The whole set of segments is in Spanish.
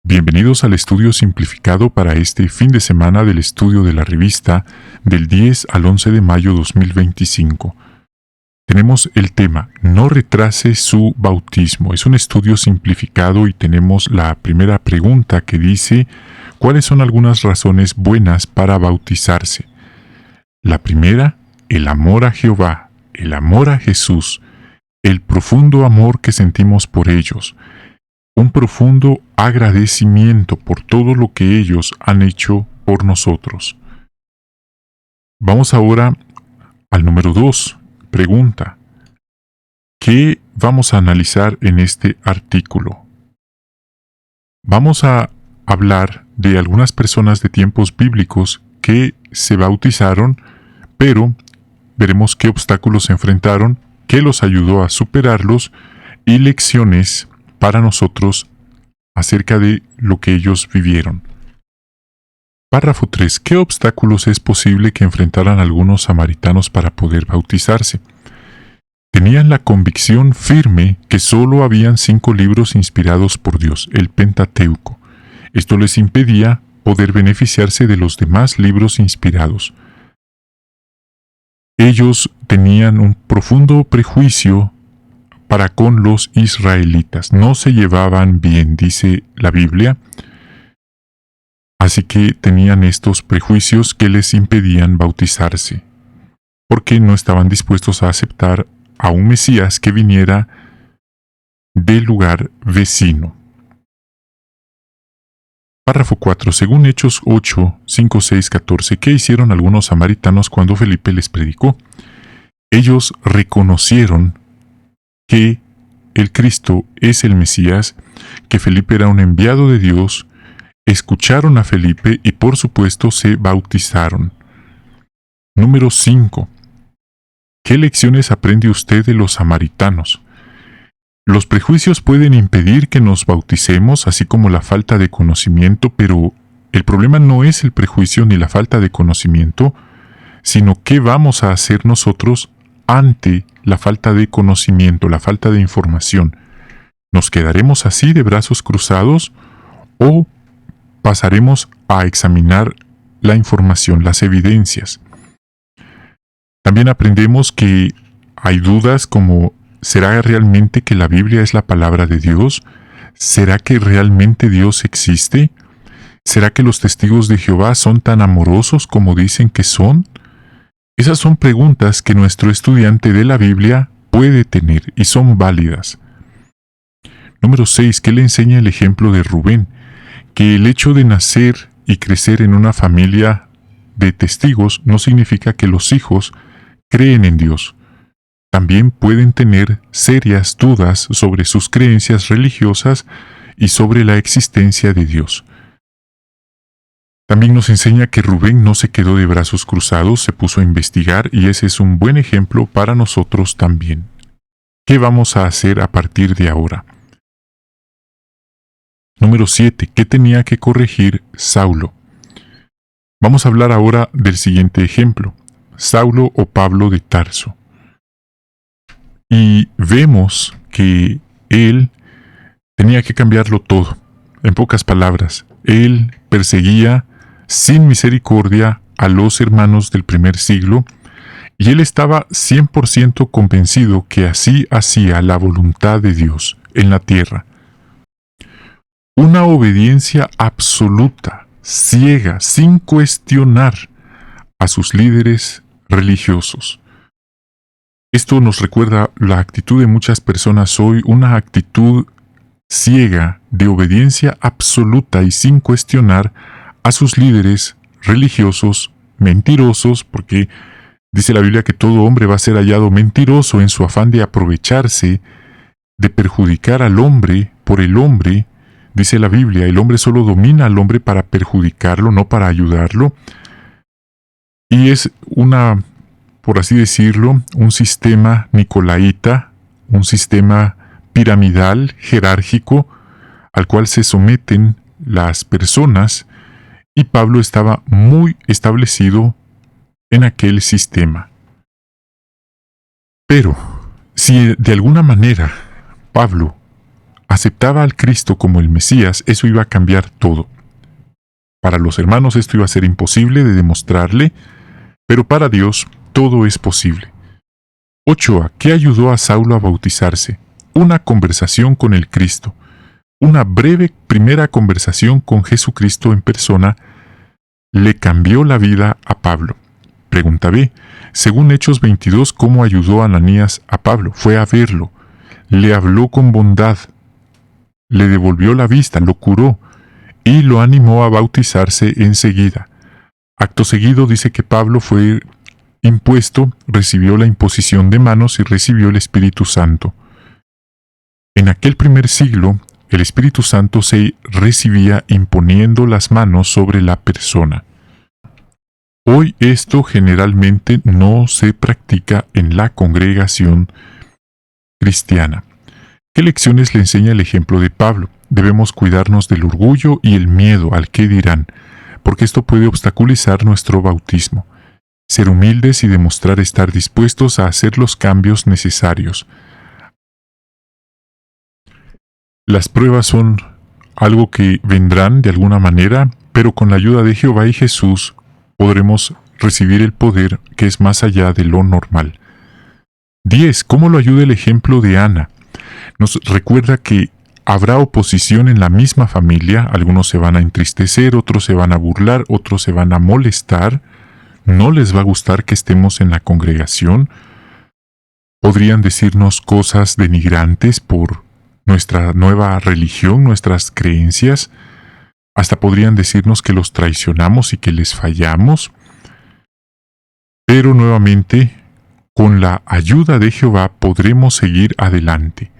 Bienvenidos al estudio simplificado para este fin de semana del estudio de la revista del 10 al 11 de mayo 2025. Tenemos el tema No retrase su bautismo. Es un estudio simplificado y tenemos la primera pregunta que dice ¿cuáles son algunas razones buenas para bautizarse? La primera, el amor a Jehová, el amor a Jesús, el profundo amor que sentimos por ellos, un profundo agradecimiento por todo lo que ellos han hecho por nosotros. Vamos ahora al número 2. Pregunta. ¿Qué vamos a analizar en este artículo? Vamos a hablar de algunas personas de tiempos bíblicos que se bautizaron, pero veremos qué obstáculos se enfrentaron, qué los ayudó a superarlos y lecciones para nosotros acerca de lo que ellos vivieron. Párrafo 3. ¿Qué obstáculos es posible que enfrentaran algunos samaritanos para poder bautizarse? Tenían la convicción firme que solo habían 5 libros inspirados por Dios, el Pentateuco. Esto les impedía poder beneficiarse de los demás libros inspirados. Ellos tenían un profundo prejuicio para con los israelitas. No se llevaban bien, dice la Biblia. Así que tenían estos prejuicios que les impedían bautizarse, porque no estaban dispuestos a aceptar a un Mesías que viniera del lugar vecino. Párrafo 4. Según Hechos 8, 5, 6, 14, ¿qué hicieron algunos samaritanos cuando Felipe les predicó? Ellos reconocieron que el Cristo es el Mesías, que Felipe era un enviado de Dios, escucharon a Felipe y por supuesto se bautizaron. Número 5. ¿Qué lecciones aprende usted de los samaritanos? Los prejuicios pueden impedir que nos bauticemos, así como la falta de conocimiento, pero el problema no es el prejuicio ni la falta de conocimiento, sino qué vamos a hacer nosotros ante la falta de conocimiento, la falta de información. ¿Nos quedaremos así de brazos cruzados o pasaremos a examinar la información, las evidencias? También aprendemos que hay dudas como ¿será realmente que la Biblia es la palabra de Dios? ¿Será que realmente Dios existe? ¿Será que los testigos de Jehová son tan amorosos como dicen que son? Esas son preguntas que nuestro estudiante de la Biblia puede tener y son válidas. Número 6. ¿Qué le enseña el ejemplo de Rubén? Que el hecho de nacer y crecer en una familia de testigos no significa que los hijos creen en Dios. También pueden tener serias dudas sobre sus creencias religiosas y sobre la existencia de Dios. También nos enseña que Rubén no se quedó de brazos cruzados, se puso a investigar y ese es un buen ejemplo para nosotros también. ¿Qué vamos a hacer a partir de ahora? Número 7. ¿Qué tenía que corregir Saulo? Vamos a hablar ahora del siguiente ejemplo, Saulo o Pablo de Tarso. Y vemos que él tenía que cambiarlo todo. En pocas palabras, él perseguía sin misericordia a los hermanos del primer siglo y él estaba 100% convencido que así hacía la voluntad de Dios en la tierra. Una obediencia absoluta, ciega, sin cuestionar a sus líderes religiosos. Esto nos recuerda la actitud de muchas personas hoy, una actitud ciega de obediencia absoluta y sin cuestionar a sus líderes religiosos mentirosos, porque dice la Biblia que todo hombre va a ser hallado mentiroso en su afán de aprovecharse, de perjudicar al hombre por el hombre. Dice la Biblia, el hombre solo domina al hombre para perjudicarlo, no para ayudarlo. Y es por así decirlo, un sistema nicolaíta, un sistema piramidal, jerárquico, al cual se someten las personas, y Pablo estaba muy establecido en aquel sistema. Pero, si de alguna manera Pablo aceptaba al Cristo como el Mesías, eso iba a cambiar todo. Para los hermanos esto iba a ser imposible de demostrarle, pero para Dios todo es posible. 8. ¿Qué ayudó a Saulo a bautizarse? Una conversación con el Cristo. Una breve primera conversación con Jesucristo en persona le cambió la vida a Pablo. Pregunta B. Según Hechos 22, ¿cómo ayudó Ananías a Pablo? Fue a verlo, le habló con bondad, le devolvió la vista, lo curó y lo animó a bautizarse enseguida. Acto seguido dice que Pablo fue impuesto, recibió la imposición de manos y recibió el Espíritu Santo. En aquel primer siglo, el Espíritu Santo se recibía imponiendo las manos sobre la persona. Hoy esto generalmente no se practica en la congregación cristiana. ¿Qué lecciones le enseña el ejemplo de Pablo? Debemos cuidarnos del orgullo y el miedo al qué dirán, porque esto puede obstaculizar nuestro bautismo. Ser humildes y demostrar estar dispuestos a hacer los cambios necesarios. Las pruebas son algo que vendrán de alguna manera, pero con la ayuda de Jehová y Jesús podremos recibir el poder que es más allá de lo normal. 10. ¿Cómo lo ayuda el ejemplo de Ana? Nos recuerda que habrá oposición en la misma familia, algunos se van a entristecer, otros se van a burlar, otros se van a molestar, no les va a gustar que estemos en la congregación, podrían decirnos cosas denigrantes por nuestra nueva religión, nuestras creencias, hasta podrían decirnos que los traicionamos y que les fallamos, pero nuevamente, con la ayuda de Jehová podremos seguir adelante.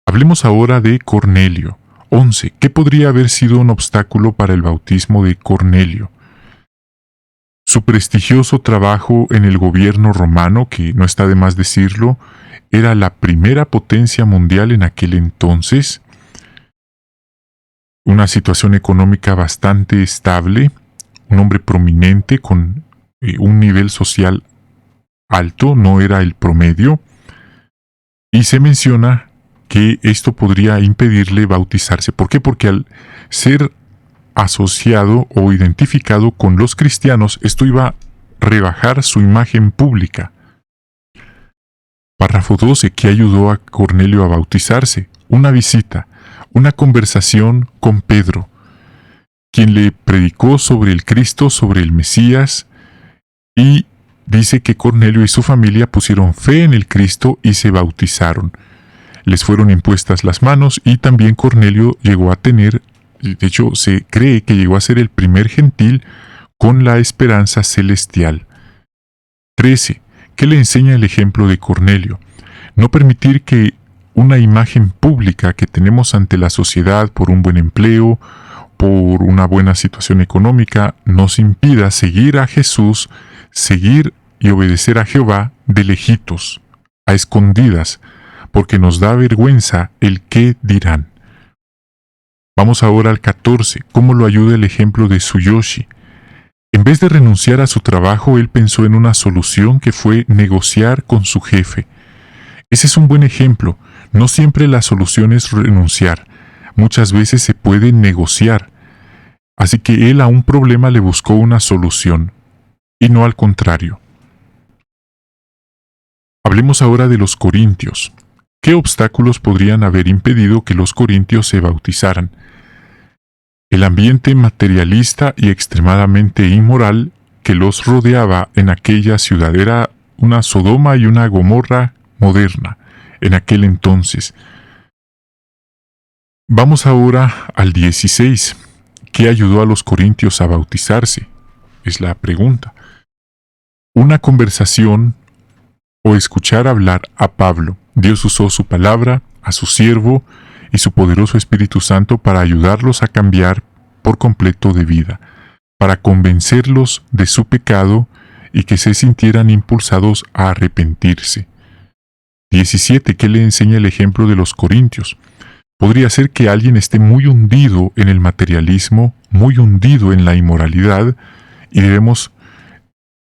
Hablemos ahora de Cornelio. 11. ¿Qué podría haber sido un obstáculo para el bautismo de Cornelio? Su prestigioso trabajo en el gobierno romano, que no está de más decirlo, era la primera potencia mundial en aquel entonces, una situación económica bastante estable, un hombre prominente con un nivel social alto, no era el promedio, y se menciona que esto podría impedirle bautizarse. ¿Por qué? Porque al ser asociado o identificado con los cristianos, esto iba a rebajar su imagen pública. Párrafo 12. ¿Qué ayudó a Cornelio a bautizarse? Una visita, una conversación con Pedro, quien le predicó sobre el Cristo, sobre el Mesías, y dice que Cornelio y su familia pusieron fe en el Cristo y se bautizaron. Les fueron impuestas las manos y también Cornelio llegó a tener, de hecho se cree que llegó a ser el primer gentil con la esperanza celestial. 13. ¿Qué le enseña el ejemplo de Cornelio? No permitir que una imagen pública que tenemos ante la sociedad por un buen empleo, por una buena situación económica, nos impida seguir a Jesús, seguir y obedecer a Jehová de lejitos, a escondidas, porque nos da vergüenza el qué dirán. Vamos ahora al 14. ¿Cómo lo ayuda el ejemplo de Tsuyoshi? En vez de renunciar a su trabajo, él pensó en una solución que fue negociar con su jefe. Ese es un buen ejemplo. No siempre la solución es renunciar. Muchas veces se puede negociar. Así que él a un problema le buscó una solución, y no al contrario. Hablemos ahora de los corintios. ¿Qué obstáculos podrían haber impedido que los corintios se bautizaran? El ambiente materialista y extremadamente inmoral que los rodeaba en aquella ciudad era una Sodoma y una Gomorra moderna en aquel entonces. Vamos ahora al 16. ¿Qué ayudó a los corintios a bautizarse? Es la pregunta. Una conversación o escuchar hablar a Pablo. Dios usó su palabra, a su siervo y su poderoso Espíritu Santo para ayudarlos a cambiar por completo de vida, para convencerlos de su pecado y que se sintieran impulsados a arrepentirse. 17. ¿Qué le enseña el ejemplo de los corintios? Podría ser que alguien esté muy hundido en el materialismo, muy hundido en la inmoralidad, y debemos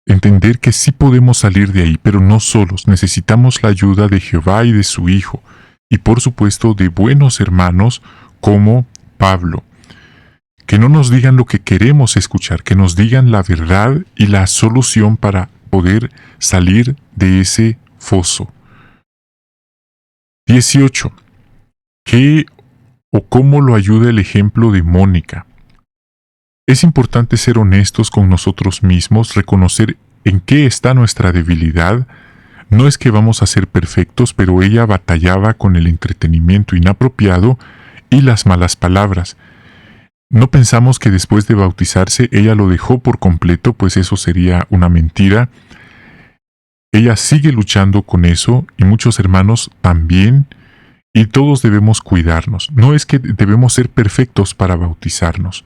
entender que sí podemos salir de ahí, pero no solos. Necesitamos la ayuda de Jehová y de su Hijo. y por supuesto de buenos hermanos como Pablo. Que no nos digan lo que queremos escuchar, que nos digan la verdad y la solución para poder salir de ese foso. 18. ¿Qué o cómo lo ayuda el ejemplo de Mónica? Es importante ser honestos con nosotros mismos, reconocer en qué está nuestra debilidad. No es que vamos a ser perfectos, pero ella batallaba con el entretenimiento inapropiado y las malas palabras. No pensamos que después de bautizarse ella lo dejó por completo, pues eso sería una mentira. Ella sigue luchando con eso y muchos hermanos también, y todos debemos cuidarnos. No es que debemos ser perfectos para bautizarnos.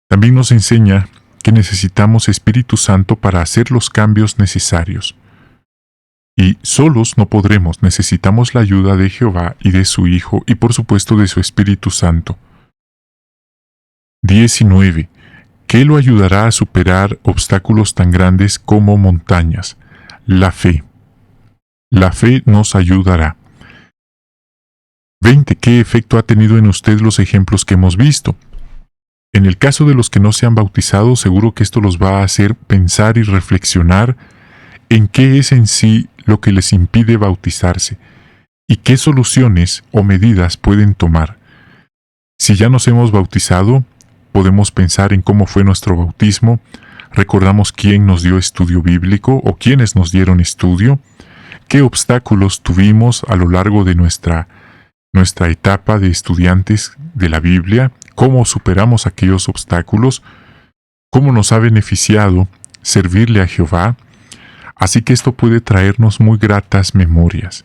También nos enseña que necesitamos Espíritu Santo para hacer los cambios necesarios. Y solos no podremos, necesitamos la ayuda de Jehová y de su Hijo y por supuesto de su Espíritu Santo. 19. ¿Qué lo ayudará a superar obstáculos tan grandes como montañas? La fe. La fe nos ayudará. 20. ¿Qué efecto ha tenido en usted los ejemplos que hemos visto? En el caso de los que no se han bautizado, seguro que esto los va a hacer pensar y reflexionar en qué es en sí lo que les impide bautizarse y qué soluciones o medidas pueden tomar. Si ya nos hemos bautizado, podemos pensar en cómo fue nuestro bautismo, recordamos quién nos dio estudio bíblico o quiénes nos dieron estudio, qué obstáculos tuvimos a lo largo de nuestra etapa de estudiantes de la Biblia, cómo superamos aquellos obstáculos, cómo nos ha beneficiado servirle a Jehová. Así que esto puede traernos muy gratas memorias.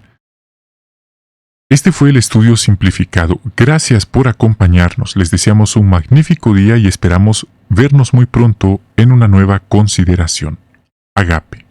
Este fue el estudio simplificado. Gracias por acompañarnos. Les deseamos un magnífico día y esperamos vernos muy pronto en una nueva consideración. Agape.